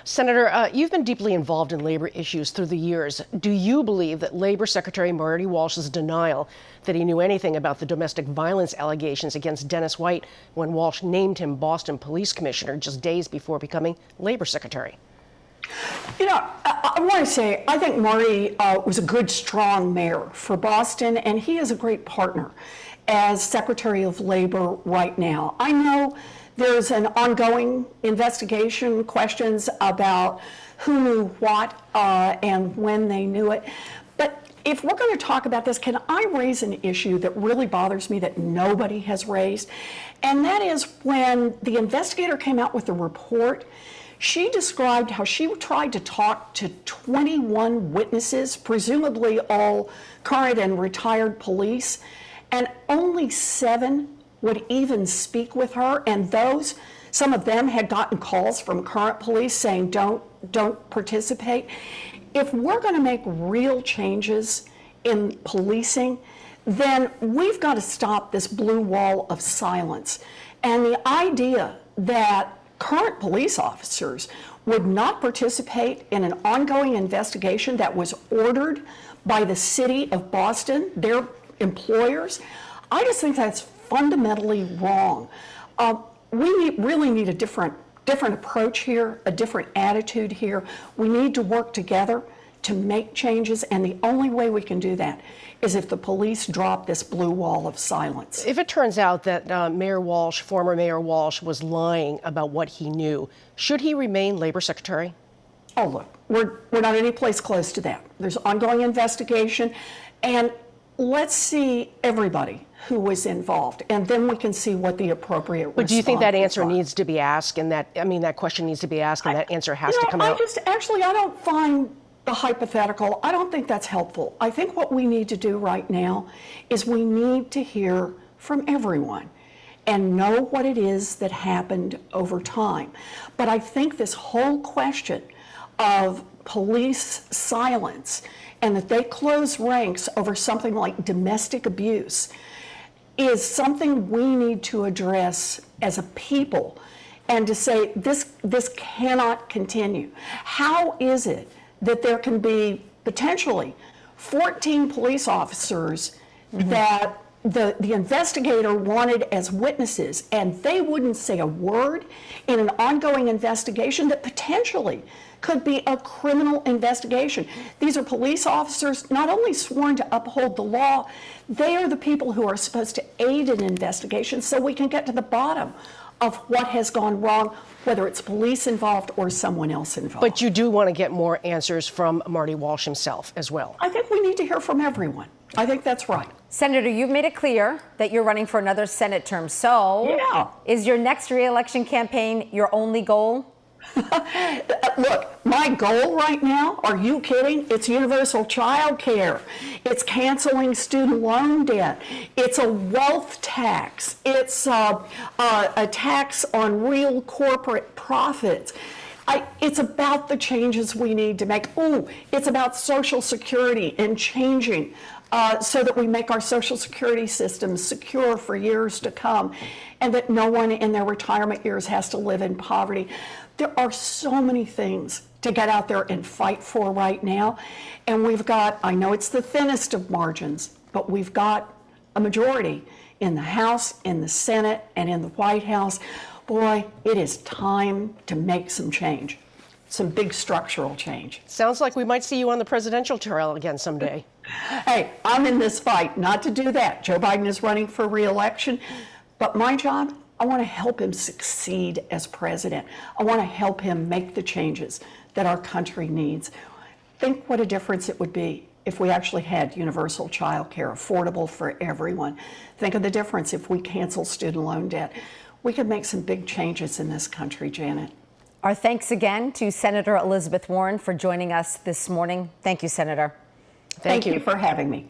Senator, you've been deeply involved in labor issues through the years. Do you believe that Labor Secretary Marty Walsh's denial that he knew anything about the domestic violence allegations against Dennis White when Walsh named him Boston Police Commissioner just days before becoming Labor Secretary? You know, I want to say, I think Marty was a good, strong mayor for Boston, and he is a great partner as Secretary of Labor right now. I know there's an ongoing investigation, questions about who knew what and when they knew it. But if we're going to talk about this, can I raise an issue that really bothers me that nobody has raised? And that is when the investigator came out with the report, she described how she tried to talk to 21 witnesses, presumably all current and retired police, and only 7 would even speak with her. And those, some of them had gotten calls from current police saying, don't participate. If we're going to make real changes in policing, then we've got to stop this blue wall of silence. And the idea that current police officers would not participate in an ongoing investigation that was ordered by the city of Boston, their employers, I just think that's fundamentally wrong. We really need a different approach here, a different attitude here. We need to work together to make changes, and the only way we can do that is if the police drop this blue wall of silence. If it turns out that former Mayor Walsh, was lying about what he knew, should he remain Labor Secretary? Oh, look, we're not any place close to that. There's ongoing investigation, and let's see everybody who was involved, and then we can see what the appropriate response is. But do you think that answer needs to be asked, and that question needs to be asked, and that answer has to come out? I don't find the hypothetical, I don't think that's helpful. I think what we need to do right now is we need to hear from everyone and know what it is that happened over time. But I think this whole question of police silence and that they close ranks over something like domestic abuse is something we need to address as a people, and to say this cannot continue. How is it that there can be potentially 14 police officers that the investigator wanted as witnesses, and they wouldn't say a word in an ongoing investigation that potentially could be a criminal investigation? These are police officers not only sworn to uphold the law, they are the people who are supposed to aid an investigation so we can get to the bottom of what has gone wrong, whether it's police involved or someone else involved. But you do want to get more answers from Marty Walsh himself as well. I think we need to hear from everyone. I think that's right. Senator, you've made it clear that you're running for another Senate term. So is your next re-election campaign your only goal? Look, my goal right now, are you kidding? It's universal child care. It's canceling student loan debt. It's a wealth tax. It's a tax on real corporate profits. It's about the changes we need to make. It's about Social Security and changing so that we make our Social Security system secure for years to come, and that no one in their retirement years has to live in poverty. There are so many things to get out there and fight for right now. And we've got, I know it's the thinnest of margins, but we've got a majority in the House, in the Senate, and in the White House. Boy, it is time to make some change, some big structural change. Sounds like we might see you on the presidential trail again someday. Hey, I'm in this fight not to do that. Joe Biden is running for re-election, but my job, I want to help him succeed as president. I want to help him make the changes that our country needs. Think what a difference it would be if we actually had universal child care, affordable for everyone. Think of the difference if we cancel student loan debt. We could make some big changes in this country, Janet. Our thanks again to Senator Elizabeth Warren for joining us this morning. Thank you, Senator. Thank you for having me.